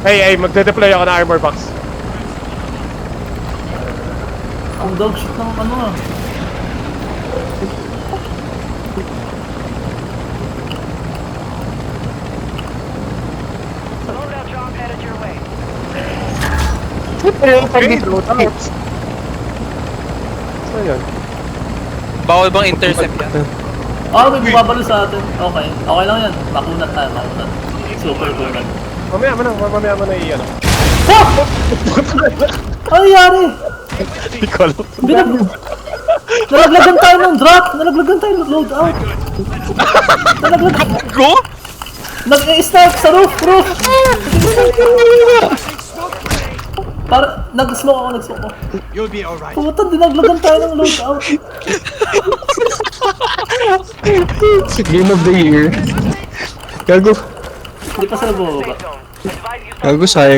Ay, magde-deploy ako na armor box. Ang dog shit ng ano ah. Loadout drop headed your way. Okay, loadout. So yun. Bawal bang intercept yan? Ah, may bumabalo sa atin. Okay. Okay lang yan. Makunat tayo, makunat. Super kunat. Mamaya mo na i-ano. Ano nangyari? Hindi ko alam. Nalaglagan tayo ng drop! Nalaglagan tayo ng loadout! Nalaglagan. Go? Nag-i-start sa roof! Para, nag-smoke ako. You'll be alright. Pumunta, dinaglagan tayo ng loadout. Game of the year. Gago. Hindi pa sila bumaba. Safe zone. Advise you start Gago, sayang